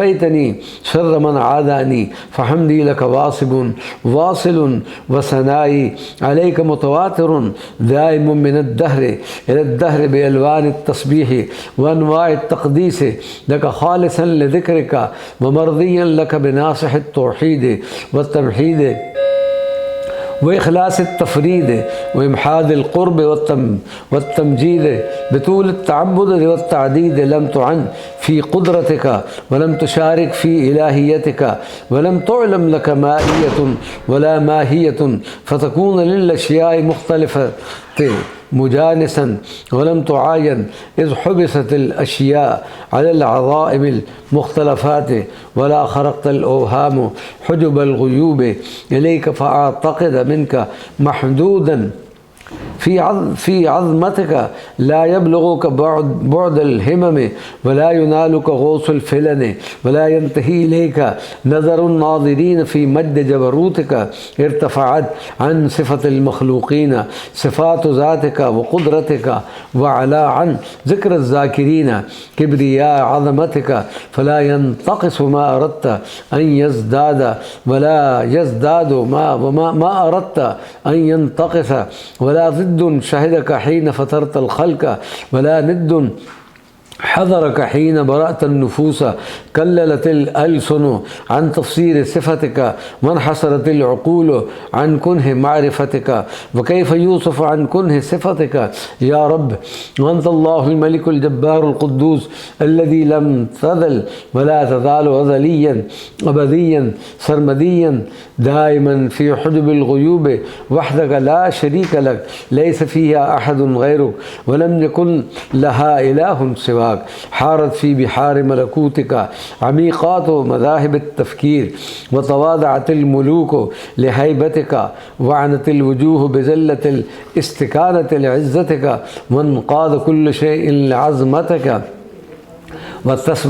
وكفيتني شر من عاداني فحمدي لك واصل وثنائي عليك متواتر دائم من الدهر إلى الدهر بألوان التسبيح وأنواع التقديس لك خالصا لذكرك ومرضيا لك بناصح التوحيد والتمحيد وإخلاص التفريد وإمحاد القرب والتمجيد بطول التعبد والتعديد. لم تعن في قدرتك ولم تشارك في إلهيتك ولم تعلم لك مائية ولا ماهية فتكون للأشياء مختلفة مجانسا ولم تعاين إذ حبست الأشياء على العظائم المختلفات ولا خرقت الأوهام حجب الغيوب إليك فأعتقد منك محدودا في عظمتك لا يبلغك بعد الهمم ولا ينالك غوص الفلن ولا ينتهي إليك نظر الناظرين في مجد جبروتك. ارتفعت عن صفة المخلوقين صفات ذاتك وقدرتك وعلا عن ذكر الذاكرين كبرياء عظمتك فلا ينتقص ما أردت أن يزداد ولا يزداد ما أردت أن ينتقص ولا ضد شهدك حين فطرت الخلق ولا ند حضرك حين برأت النفوس. كللت الألسن عن تفسير صفتك وانحصرت العقول عن كنه معرفتك وكيف يوصف عن كنه صفتك يا رب. وأنت الله الملك الجبار القدوس الذي لم تزل ولا تزال أزليا أبديا سرمديا دائما في حجب الغيوب وحدك لا شريك لك ليس فيها أحد غيرك ولم يكن لها إله سواك. حارت في بحار ملكوتك عميقات مذاهب التفكير وتواضعت الملوك لهيبتك وعنت الوجوه بزلة الاستكانة لعزتك وانقاد كل شيء لعظمتك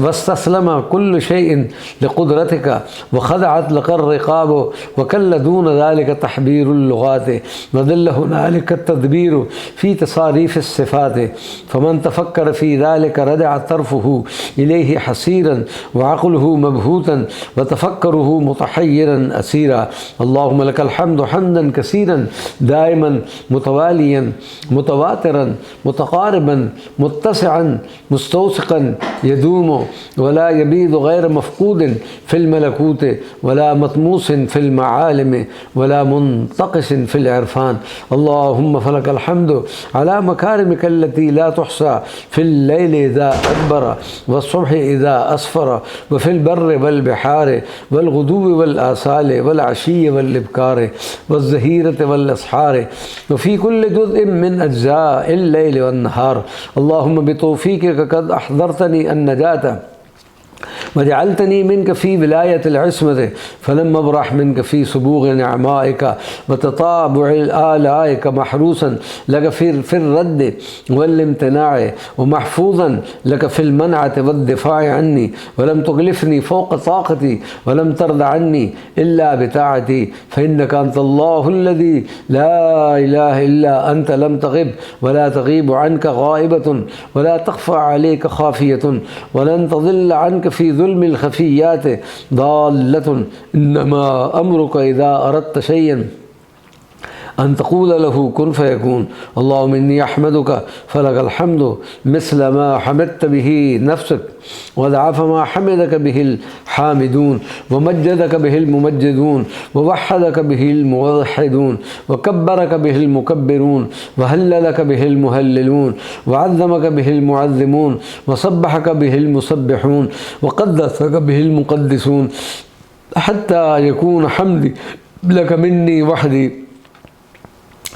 واستسلم كل شيء لقدرتك وخضعت لك الرقاب وكل دون ذلك تحبير اللغات وذل هنالك التدبير في تصاريف الصفات. فمن تفكر في ذلك رجع طرفه إليه حسيرا وعقله مبهوتا وتفكره متحيرا أسيرا. اللهم لك الحمد حمدا كثيرا دائما متواليا متواترا متقاربا متسعا مستوثقا يدوم ولا يبيد غير مفقود في الملكوت ولا مطموس في المعالم ولا منتقص في العرفان. اللهم فلك الحمد على مكارمك التي لا تحصى في الليل إذا أدبر والصبح إذا أسفر وفي البر والبحار والغدو والآصال والعشي والإبكار والزهيرة والأسحار وفي كل جزء من أجزاء الليل والنهار. اللهم بتوفيقك قد أحضرتني النجاة وجعلتني منك في ولاية العصمة فلم أبرح منك في سبوغ نعمائك وتطابع آلائك محروسا لك في الرد والامتناع ومحفوظا لك في المنعة والدفاع عني ولم تغلفني فوق طاقتي ولم ترضى عني إلا بطاعتي فإنك أنت الله الذي لا إله إلا أنت لم تغب ولا تغيب عنك غائبة ولا تخفى عليك خافية ولن تضل عنك في ظلم الخفيات ضالة. إنما أمرك إذا أردت شيئا أن تقول له كن فيكون. اللهم إني أحمدك فلك الحمد مثل ما حمدت به نفسك وضعف ما حمدك به الحامدون ومجدك به الممجدون ووحدك به الموحدون وكبرك به المكبرون وهللك به المهللون وعظمك به المعظمون وسبحك به المسبحون وقدسك به المقدسون حتى يكون حمدي لك مني وحدي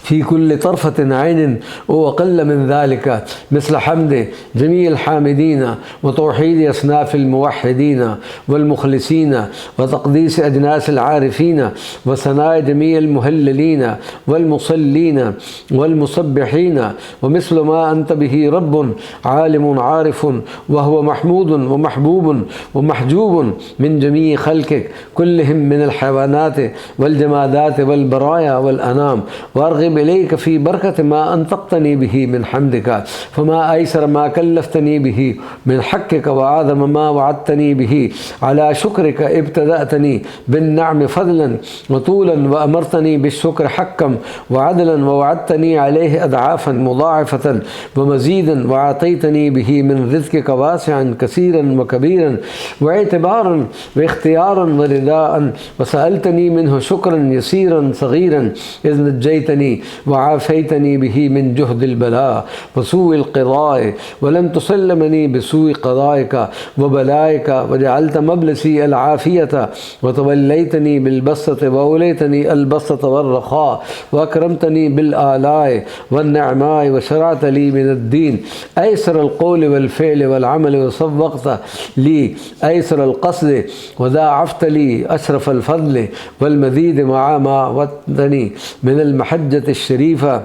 في كل طرفة عين وأقل من ذلك مثل حمد جميع الحامدين وتوحيد أصناف الموحدين والمخلصين وتقديس أجناس العارفين وثناء جميع المهللين والمصلين والمسبحين ومثل ما أنت به رب عالم عارف وهو محمود ومحبوب ومحجوب من جميع خلقك كلهم من الحيوانات والجمادات والبرايا والأنام. وأرغب أراغب إليك في بركة ما أنطقتني به من حمدك، فما أيسر ما كلفتني به من حقك، وأعظم ما وعدتني به على شكرك. ابتدأتني بالنعم فضلا وطولا، وأمرتني بالشكر حقا وعدلا، ووعدتني عليه أضعافا مضاعفة ومزيدا، وأعطيتني به من رزقك واسعا كثيرا وكبيرا، واعتبارا واختيارا ورداء، وسألتني منه شكرا يسيرا صغيرا، إذ نجيتني وعافيتني به من جهد البلاء وسوء القضاء، ولم تسلمني بسوء قضائك وبلائك، وجعلت مبلسي العافية، وتوليتني بالبسطة، وأوليتني البسطة والرخاء، وأكرمتني بالآلاء والنعماء، وشرعت لي من الدين أيسر القول والفعل والعمل، وصفقت لي أيسر القصد، وضاعفت لي أشرف الفضل والمزيد مع ما وعدتني من المحجة الشريفة،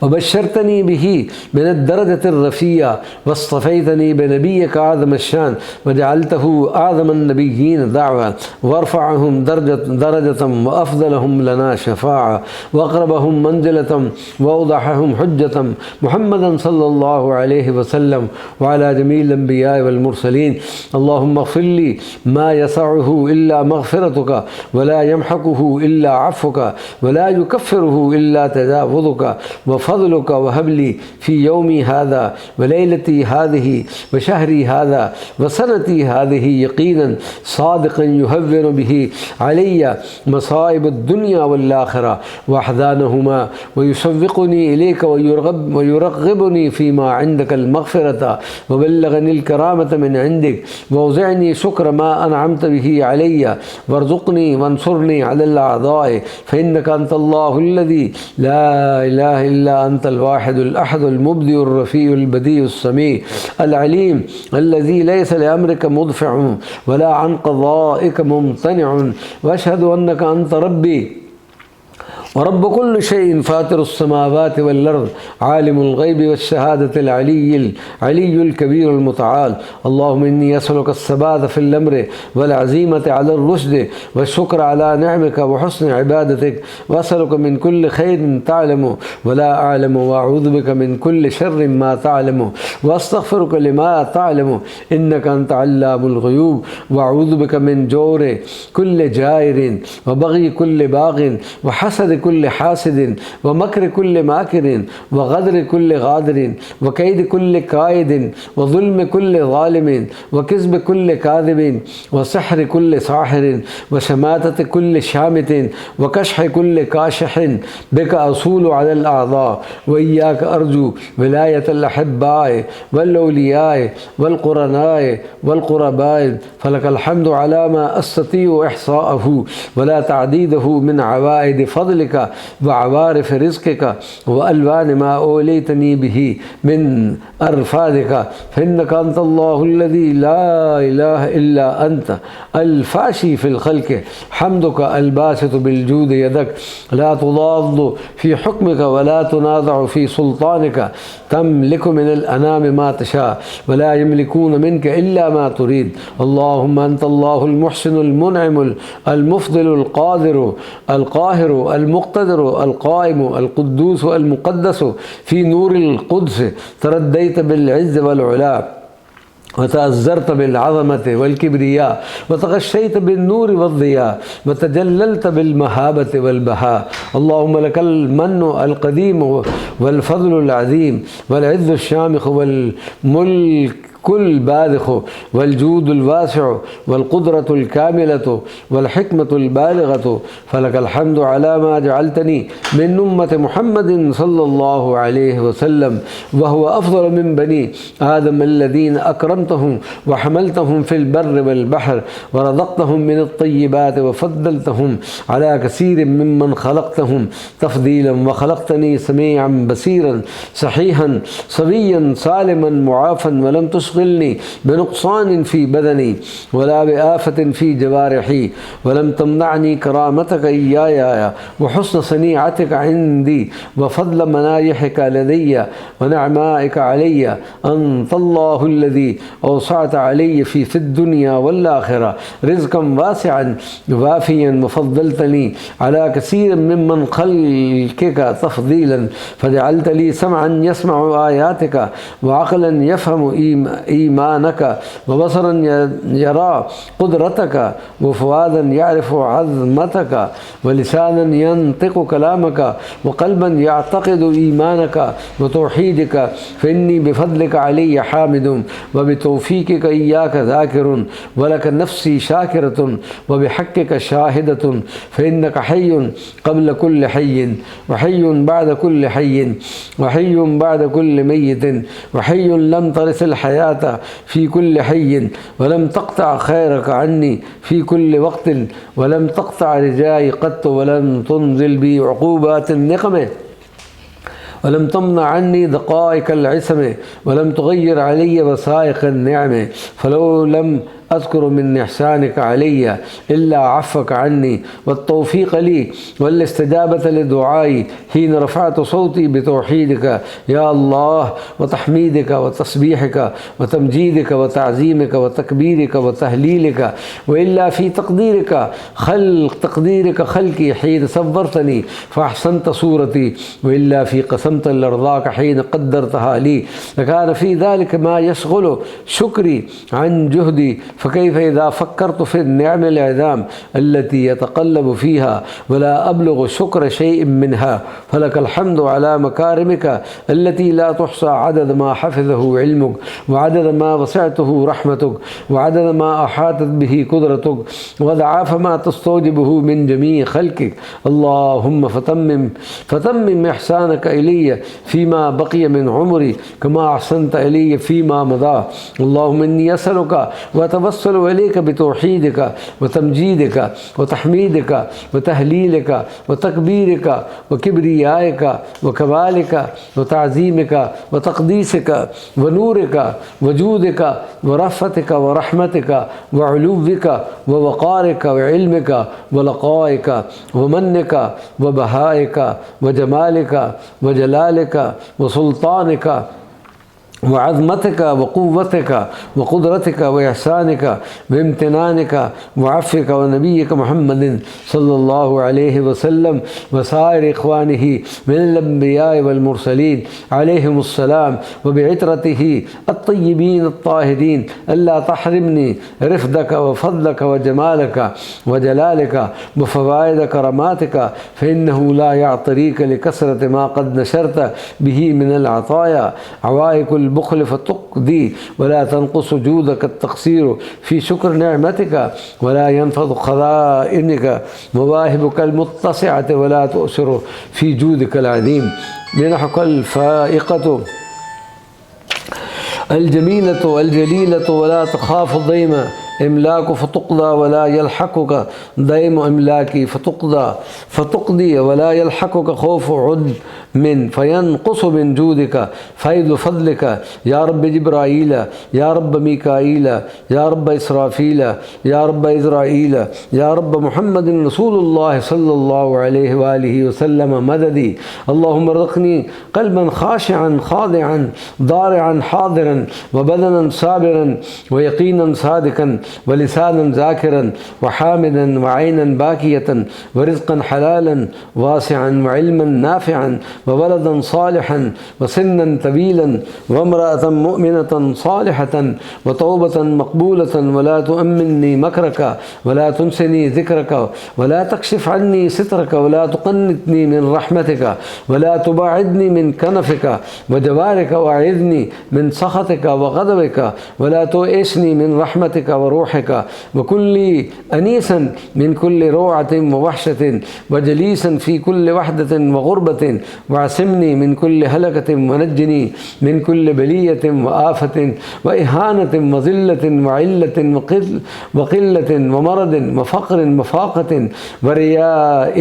وبشرتني به من الدرجة الرفيعة، واصطفيتني بنبيك أعظم الشان، وجعلته أعظم النبيين دعوة، وارفعهم درجة وأفضلهم لنا شفاعة، وأقربهم منزلة وأوضحهم حجة، محمدا صلى الله عليه وسلم وعلى جميع الأنبياء والمرسلين. اللهم اغفر لي ما يسعه إلا مغفرتك، ولا يمحقه إلا عفوك، ولا يكفره إلا تجاوزك وفضلك، وهب لي في يومي هذا وليلتي هذه وشهري هذا وسنتي هذه يقينا صادقا يهون به علي مصائب الدنيا والآخرة وأحزانهما، ويشوقني إليك ويرغبني فيما عندك المغفرة، وبلغني الكرامة من عندك، وأوزعني شكر ما أنعمت به علي، وارزقني وانصرني على الأعداء، فإنك أنت الله الذي لا إله إلا أنت الواحد الأحد المبدئ الرفيع البديع السميع العليم، الذي ليس لأمرك مدفع ولا عن قضائك ممتنع، وأشهد أنك أنت ربي ورب كل شيء، فاطر السماوات والأرض، عالم الغيب والشهادة، العلي الكبير المتعال. اللهم إني أسألك الثبات في الأمر والعزيمة على الرشد والشكر على نعمك وحسن عبادتك، وأسألك من كل خير تعلم ولا أعلم، وأعوذ بك من كل شر ما تعلم، وأستغفرك لما تعلم، إنك أنت علام الغيوب، وأعوذ بك من جور كل جائر، وبغي كل باغ، وحسد كل حاسد، ومكر كل ماكر، وغدر كل غادر، وكيد كل كائد، وظلم كل ظالم، وكذب كل كاذب، وسحر كل ساحر، وشماتة كل شامت، وكشح كل كاشح. بك أصول على الأعضاء، وإياك أرجو ولاية الأحباء والأولياء والقرناء والقرباء، فلك الحمد على ما أستطيع إحصاءه ولا تعديده من عوائد فضلك وعوارف رزقك، وألوان ما أوليتني به من أرفادك، فإنك أنت الله الذي لا إله إلا أنت الفاشي في الخلق، حمدك الباسط بالجود يدك، لا تضاد في حكمك ولا تنازع في سلطانك، تملك من الأنام ما تشاء ولا يملكون منك إلا ما تريد. اللهم أنت الله المحسن المنعم المفضل القادر القاهر المقتدر القائم القدوس المقدس، في نور القدس ترديت بالعز والعلا، وتأزرت بالعظمة والكبرياء، وتغشيت بالنور والضياء، وتجللت بالمهابة والبهاء. اللهم لك المن القديم والفضل العظيم والعز الشامخ والملك كل باذخ والجود الواسع والقدرة الكاملة والحكمة البالغة، فلك الحمد على ما جعلتني من أمة محمد صلى الله عليه وسلم، وهو أفضل من بني آدم الذين أكرمتهم وحملتهم في البر والبحر، ورزقتهم من الطيبات، وفضلتهم على كثير ممن خلقتهم تفضيلا، وخلقتني سميعا بصيرا صحيحا سويا سالما معافا، ولم تسقط تشغلني بنقصان في بدني ولا بآفة في جوارحي، ولم تمنعني كرامتك إياي وحسن صنيعتك عندي وفضل منايحك لدي ونعمائك علي. أنت الله الذي أوسعت علي في الدنيا والآخرة رزقا واسعا وافيا، وفضلتني على كثير ممن خلقك تفضيلا، فجعلت لي سمعا يسمع آياتك وعقلا يفهم إيمانك وبصرا يرى قدرتك وفؤادا يعرف عظمتك ولسانا ينطق كلامك وقلبا يعتقد إيمانك وتوحيدك. فإني بفضلك علي حامد وبتوفيقك إياك ذاكر، ولك نفسي شاكرة وبحقك شاهدة، فإنك حي قبل كل حي وحي بعد كل حي وحي بعد كل ميت وحي لم ترث الحياة في كل حي، ولم تقطع خيرك عني في كل وقت، ولم تقطع رجائي قط، ولم تنزل بي عقوبات النقمة، ولم تمنع عني دقائق العصمة، ولم تغير علي وسائق النعمة. فلو لم أذكر من إحسانك علي إلا عفك عني والتوفيق لي والاستجابة لدعائي حين رفعت صوتي بتوحيدك يا الله، وتحميدك وتسبيحك وتمجيدك وتعظيمك وتكبيرك وتهليلك، وإلا في تقديرك خلقي حين صورتني فأحسنت صورتي، وإلا في قسمت لرضاك حين قدرتها لي، لكان في ذلك ما يشغل شكري عن جهدي. فكيف إذا فكرت في النعم العظام التي يتقلب فيها ولا أبلغ شكر شيء منها؟ فلك الحمد على مكارمك التي لا تحصى، عدد ما حفظه علمك وعدد ما وسعته رحمتك وعدد ما أحاطت به قدرتك وضعاف ما تستوجبه من جميع خلقك. اللهم فتمم إحسانك إلي فيما بقي من عمري كما أحسنت إلي فيما مضى. اللهم إني أسألك وأتوسل إليك بتوحيدك وتمجيدك وتحميدك وتهليلك وتكبيرك وكبريائك وكمالك وتعظيمك وتقديسك ونورك وجودك ورفتك ورحمتك وعلوك ووقارك وعلمك ولقائك ومنك وبهائك وجمالك وجلالك وسلطانك وعظمتك وقوتك وقدرتك وإحسانك وامتنانك وعفوك ونبيك محمد صلى الله عليه وسلم وسائر إخوانه من الأنبياء والمرسلين عليهم السلام، وبعترته الطيبين الطاهرين، ألا تحرمني رفدك وفضلك وجمالك وجلالك وفوائد كراماتك، فإنه لا يعطريك لكثرة ما قد نشرت به من العطايا عوائق البخل فتقضي، ولا تنقص جودك التقصير في شكر نعمتك، ولا ينفض خزائنك مواهبك المتسعة، ولا تؤثر في جودك العظيم. منحك الفائقة الجميلة الجليلة ولا تخاف ضيم إملاك فتقضى، ولا يلحقك ضيم إملاكي فتقضي، ولا يلحقك خوف عد من فينقص من جودك فيض فضلك. يا رب جبرائيل، يا رب ميكائيل، يا رب إسرافيل، يا رب إزرائيل، يا رب محمد رسول الله صلى الله عليه وآله وسلم مددي. اللهم ارزقني قلبا خاشعا خاضعا ضارعا حاضرا وبدنا صابرا ويقينا صادقا ولسانا ذاكرا وحامدا وعينا باكية ورزقا حلالا واسعا وعلما نافعا وولدا صالحا وسنا طويلا وامرأة مؤمنة صالحة وتوبة مقبولة، ولا تؤمني مكرك ولا تنسني ذكرك ولا تكشف عني سترك ولا تقنطني من رحمتك ولا تباعدني من كنفك وجوارك، وأعذني من سخطك وغضبك ولا تؤسني من رحمتك روحك وكن لي أنيسا من كل روعة ووحشة وجليسا في كل وحدة وغربة واعصمني من كل هلكة ونجني من كل بلية وآفة وإهانة وذلة وعلة وقلة ومرض وفقر وفاقة ورياء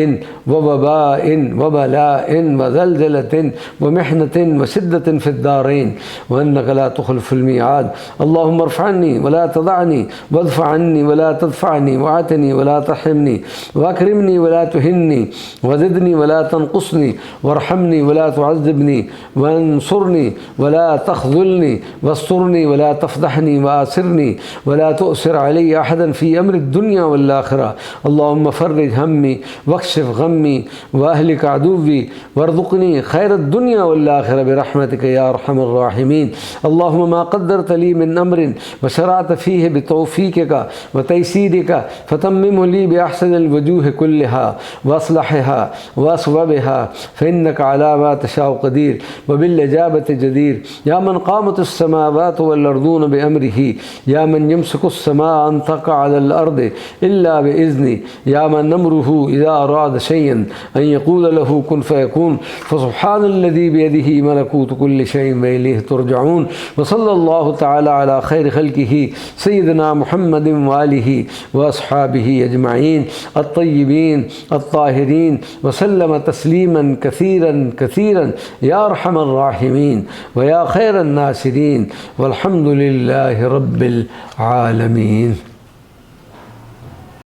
ووباء وبلاء وزلزلة ومحنة وشدة في الدارين وأنك لا تخلف الميعاد. اللهم ارفعني ولا تضعني وادفع عني ولا تدفعني وأعتني ولا تحرمني وأكرمني ولا تهني وزدني ولا تنقصني وارحمني ولا تعذبني وانصرني ولا تخذلني واسترني ولا تفضحني وآسرني ولا تؤسر علي أحدا في أمر الدنيا والآخرة. اللهم فرج همي واكشف غمي وأهلك عدوي وارزقني خير الدنيا والآخرة برحمتك يا أرحم الراحمين. اللهم ما قدرت لي من أمر وشرعت فيه بتوفيقك وتيسيرك فتممه لي بأحسن الوجوه كلها وأصلحها وأصوبها فإنك على ما تشاء قدير وبالإجابة جدير. يا من قامت السماوات والأرضون بأمره يا من يمسك السماء أن تقع على الأرض إلا بإذنه يا من أمره إذا أراد شيئا أن يقول له كن فيكون. فسبحان الذي بيده ملكوت كل شيء وإليه ترجعون. وصلى الله تعالى على خير خلقه سيدنا محمد وآله وأصحابه أجمعين الطيبين الطاهرين وسلم تسليما كثيرا كثيرا يا أرحم الراحمين ويا خير الناصرين والحمد لله رب العالمين.